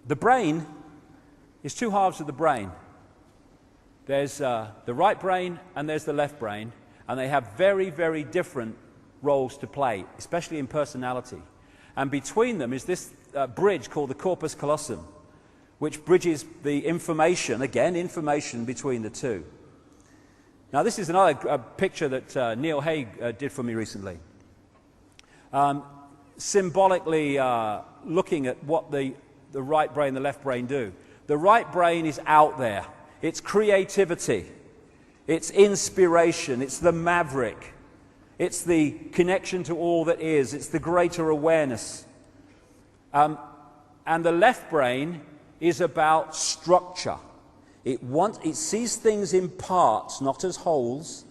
The brain is two halves of the brain. There's the right brain and there's the left brain, and they have very, very different roles to play, especially in personality. And between them is this bridge called the corpus callosum, which bridges the information, again, information between the two. Now, this is another picture that Neil Haig did for me recently. Symbolically looking at what the right brain and the left brain do. The right brain is out there. It's creativity. It's inspiration. It's the maverick. It's the connection to all that is. It's the greater awareness. And the left brain is about structure. It sees things in parts, not as wholes.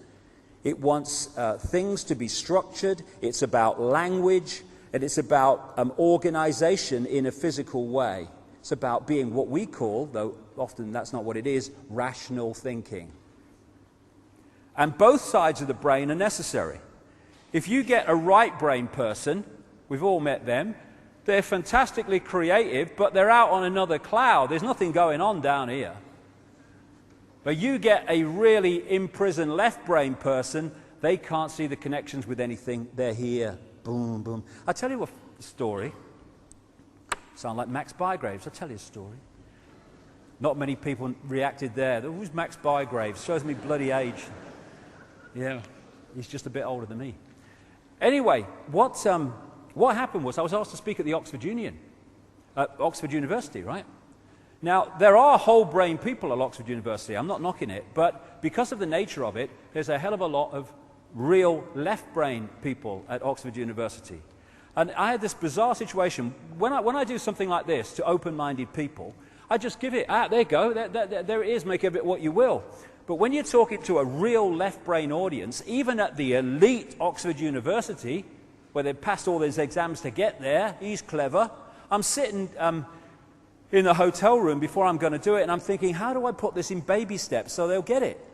It wants things to be structured. It's about language, and it's about organization in a physical way. It's about being what we call, though often that's not what it is, rational thinking. And both sides of the brain are necessary. If you get a right brain person, we've all met them, they're fantastically creative, but they're out on another cloud. There's nothing going on down here. But you get a really imprisoned left brain person, they can't see the connections with anything. They're here. Boom, boom. I'll tell you a story. Sound like Max Bygraves. I'll tell you a story. Not many people reacted there. Who's Max Bygraves? Shows me bloody age. Yeah, he's just a bit older than me. Anyway, what happened was I was asked to speak at the Oxford University, right? Now, there are whole brain people at Oxford University. I'm not knocking it, but because of the nature of it, there's a hell of a lot of real left brain people at Oxford University. And I had this bizarre situation. When I do something like this to open-minded people, I just give it, there you go, there it is, make of it what you will. But when you're talking to a real left brain audience, even at the elite Oxford University, where they've passed all these exams to get there, he's clever, I'm sitting in the hotel room before I'm going to do it, and I'm thinking, how do I put this in baby steps so they'll get it?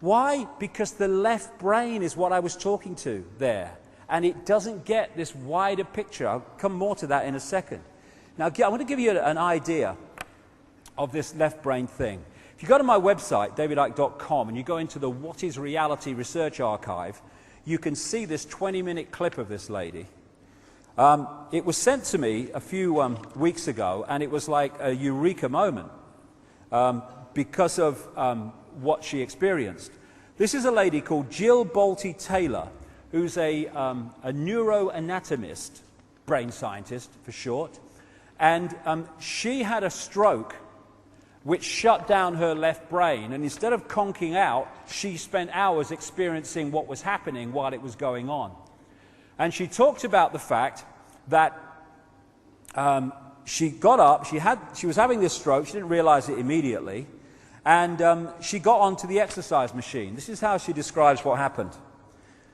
Why? Because the left brain is what I was talking to there, and it doesn't get this wider picture. I'll come more to that in a second. Now, I want to give you an idea of this left brain thing. If you go to my website, davidicke.com, and you go into the What is Reality Research Archive, you can see this 20-minute clip of this lady. It was sent to me a few weeks ago, and it was like a eureka moment because of what she experienced. This is a lady called Jill Bolte Taylor, who's a neuroanatomist, brain scientist for short, and she had a stroke which shut down her left brain, and instead of conking out, she spent hours experiencing what was happening while it was going on. And she talked about the fact that she got up, she was having this stroke, she didn't realize it immediately, and she got onto the exercise machine. This is how she describes what happened.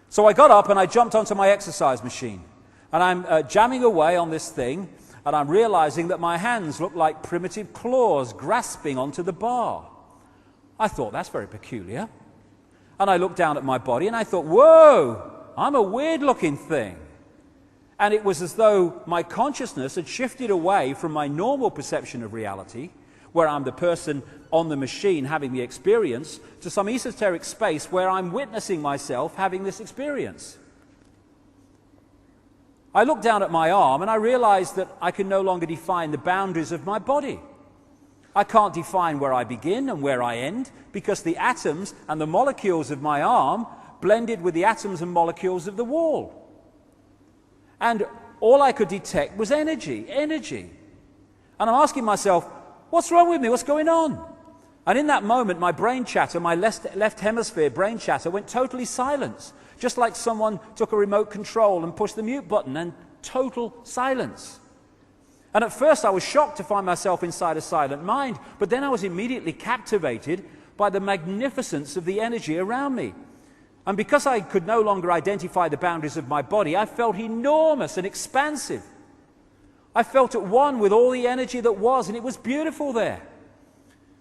So I got up and I jumped onto my exercise machine, and I'm jamming away on this thing, and I'm realizing that my hands look like primitive claws grasping onto the bar. I thought, that's very peculiar. And I looked down at my body and I thought, whoa, I'm a weird-looking thing. And it was as though my consciousness had shifted away from my normal perception of reality, where I'm the person on the machine having the experience, to some esoteric space where I'm witnessing myself having this experience. I looked down at my arm and I realized that I can no longer define the boundaries of my body. I can't define where I begin and where I end, because the atoms and the molecules of my arm blended with the atoms and molecules of the wall. And all I could detect was energy. And I'm asking myself, what's wrong with me? What's going on? And in that moment, my brain chatter, my left hemisphere brain chatter went totally silent. Just like someone took a remote control and pushed the mute button, and total silence. And at first I was shocked to find myself inside a silent mind, but then I was immediately captivated by the magnificence of the energy around me. And because I could no longer identify the boundaries of my body, I felt enormous and expansive. I felt at one with all the energy that was, and it was beautiful there.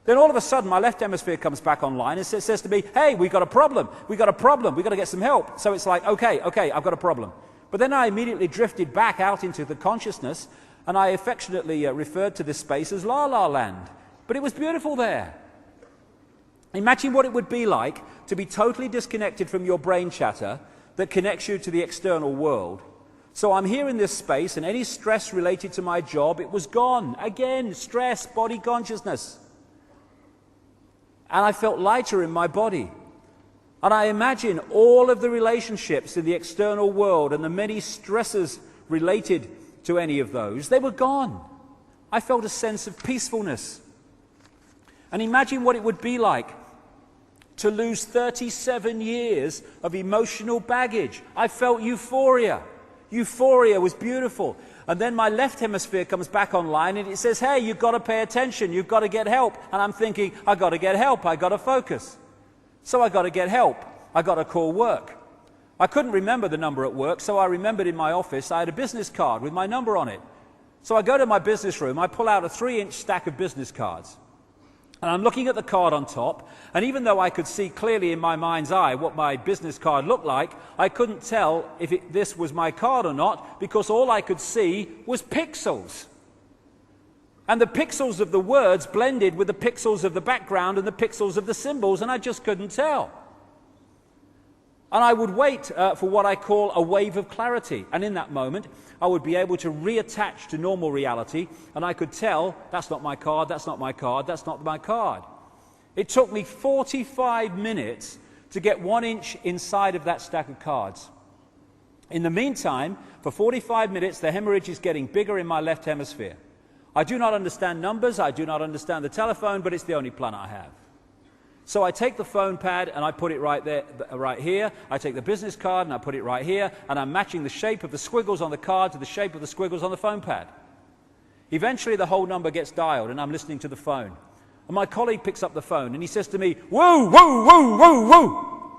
Then all of a sudden, my left hemisphere comes back online and says to me, hey, we've got a problem, we've got to get some help. So it's like, okay, I've got a problem. But then I immediately drifted back out into the consciousness And I affectionately referred to this space as La La Land. But it was beautiful there. Imagine what it would be like to be totally disconnected from your brain chatter that connects you to the external world. So I'm here in this space, and any stress related to my job, it was gone. Again, stress, body consciousness. And I felt lighter in my body. And I imagine all of the relationships in the external world and the many stresses related to any of those, they were gone. I felt a sense of peacefulness. And imagine what it would be like to lose 37 years of emotional baggage. I felt euphoria. Euphoria was beautiful. And then my left hemisphere comes back online and it says, hey, you've got to pay attention, you've got to get help. And I'm thinking, I've got to get help, I've got to focus. So I've got to get help, I've got to call work. I couldn't remember the number at work, so I remembered in my office I had a business card with my number on it. So I go to my business room, I pull out a 3-inch stack of business cards. And I'm looking at the card on top, and even though I could see clearly in my mind's eye what my business card looked like, I couldn't tell if this was my card or not, because all I could see was pixels. And the pixels of the words blended with the pixels of the background and the pixels of the symbols, and I just couldn't tell. And I would wait for what I call a wave of clarity. And in that moment, I would be able to reattach to normal reality, and I could tell, that's not my card, that's not my card, that's not my card. It took me 45 minutes to get 1 inch inside of that stack of cards. In the meantime, for 45 minutes, the hemorrhage is getting bigger in my left hemisphere. I do not understand numbers, I do not understand the telephone, but it's the only plan I have. So I take the phone pad and I put it right there, right here. I take the business card and I put it right here, and I'm matching the shape of the squiggles on the card to the shape of the squiggles on the phone pad. Eventually the whole number gets dialed and I'm listening to the phone. And my colleague picks up the phone and he says to me, whoa, whoa, whoa, whoa, whoa.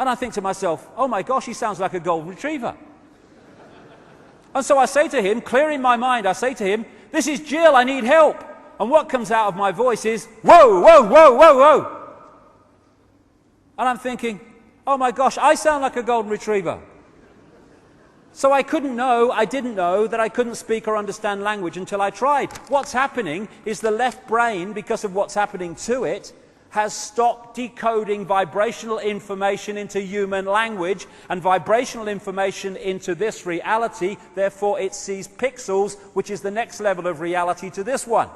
And I think to myself, oh my gosh, he sounds like a golden retriever. And so I say to him, clear in my mind, I say to him, this is Jill, I need help. And what comes out of my voice is, whoa, whoa, whoa, whoa, whoa. And I'm thinking, oh my gosh, I sound like a golden retriever. So I didn't know that I couldn't speak or understand language until I tried. What's happening is the left brain, because of what's happening to it, has stopped decoding vibrational information into human language and vibrational information into this reality. Therefore, it sees pixels, which is the next level of reality to this one.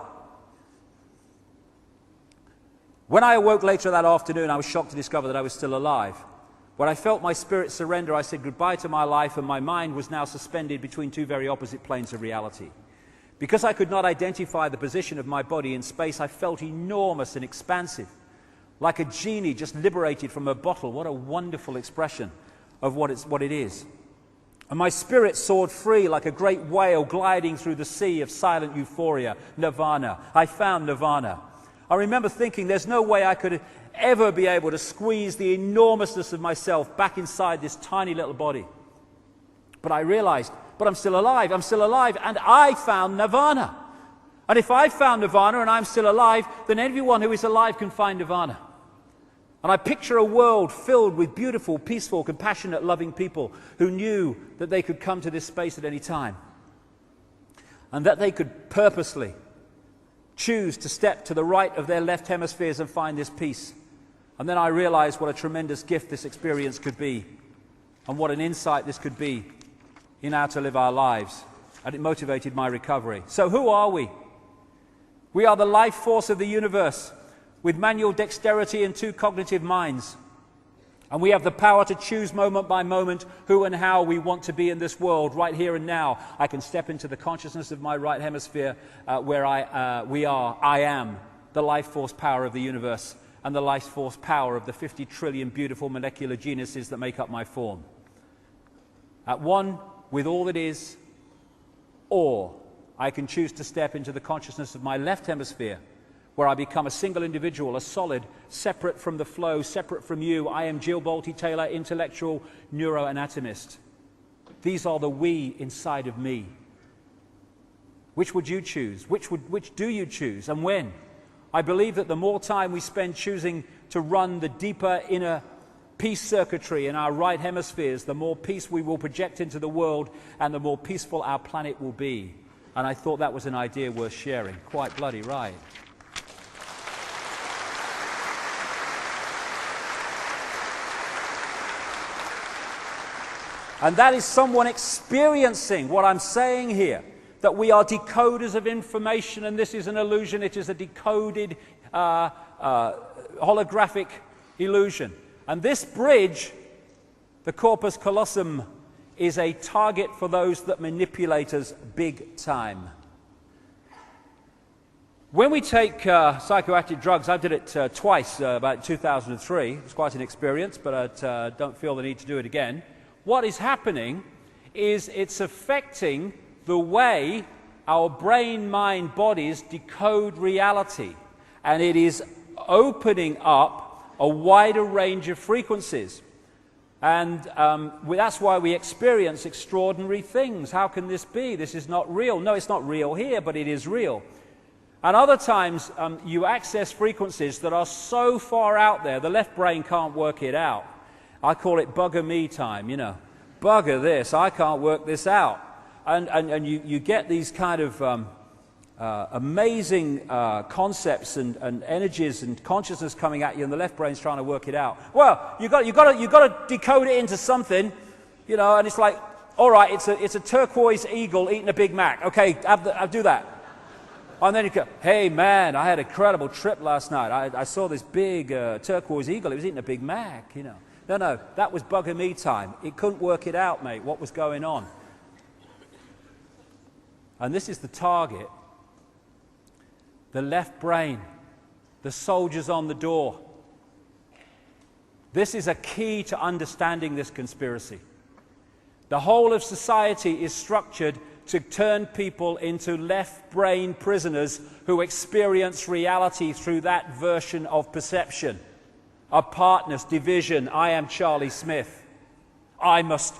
When I awoke later that afternoon, I was shocked to discover that I was still alive. When I felt my spirit surrender, I said goodbye to my life, and my mind was now suspended between two very opposite planes of reality. Because I could not identify the position of my body in space, I felt enormous and expansive, like a genie just liberated from a bottle. What a wonderful expression of what it is. And my spirit soared free like a great whale gliding through the sea of silent euphoria, nirvana. I found nirvana. I remember thinking there's no way I could ever be able to squeeze the enormousness of myself back inside this tiny little body. But I realized, but I'm still alive, and I found nirvana. And if I found nirvana and I'm still alive, then everyone who is alive can find nirvana. And I picture a world filled with beautiful, peaceful, compassionate, loving people who knew that they could come to this space at any time. And that they could purposely choose to step to the right of their left hemispheres and find this peace. And then I realized what a tremendous gift this experience could be, and what an insight this could be in how to live our lives. And it motivated my recovery. So who are we? We are the life force of the universe, with manual dexterity and 2 cognitive minds. And we have the power to choose moment by moment who and how we want to be in this world, right here and now. I can step into the consciousness of my right hemisphere where I am the life force power of the universe and the life force power of the 50 trillion beautiful molecular genuses that make up my form. At one with all that is, or I can choose to step into the consciousness of my left hemisphere, where I become a single individual, a solid, separate from the flow, separate from you. I am Jill Bolte-Taylor, intellectual neuroanatomist. These are the we inside of me. Which would you choose? Which do you choose, and when? I believe that the more time we spend choosing to run the deeper inner peace circuitry in our right hemispheres, the more peace we will project into the world and the more peaceful our planet will be. And I thought that was an idea worth sharing. Quite bloody right. And that is someone experiencing what I'm saying here, that we are decoders of information, and this is an illusion. It is a decoded holographic illusion. And this bridge, the corpus callosum, is a target for those that manipulate us big time. When we take psychoactive drugs, I did it twice, about 2003. It was quite an experience, but I don't feel the need to do it again. What is happening is it's affecting the way our brain, mind, bodies decode reality. And it is opening up a wider range of frequencies. And that's why we experience extraordinary things. How can this be? This is not real. No, it's not real here, but it is real. And other times you access frequencies that are so far out there, the left brain can't work it out. I call it bugger me time, you know. Bugger this, I can't work this out. And you get these kind of amazing concepts and energies and consciousness coming at you, and the left brain's trying to work it out. Well, you've got to decode it into something, you know, and it's like, all right, it's a turquoise eagle eating a Big Mac. Okay, I'll do that. And then you go, hey man, I had an incredible trip last night. I saw this big turquoise eagle. It was eating a Big Mac, you know. No, that was bugger me time. It couldn't work it out, mate, what was going on. And this is the target. The left brain, the soldiers on the door. This is a key to understanding this conspiracy. The whole of society is structured to turn people into left brain prisoners who experience reality through that version of perception. Apartness, division, I am Charlie Smith. I must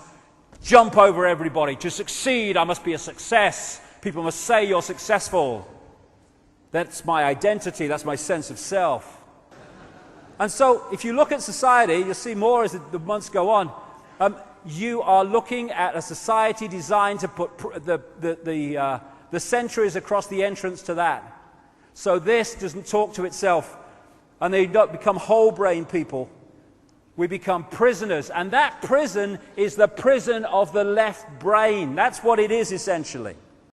jump over everybody. To succeed, I must be a success. People must say you're successful. That's my identity, that's my sense of self. And so, if you look at society, you'll see more as the months go on. You are looking at a society designed to put the centuries across the entrance to that. So this doesn't talk to itself, and they don't become whole brain people. We become prisoners, and that prison is the prison of the left brain. That's what it is essentially.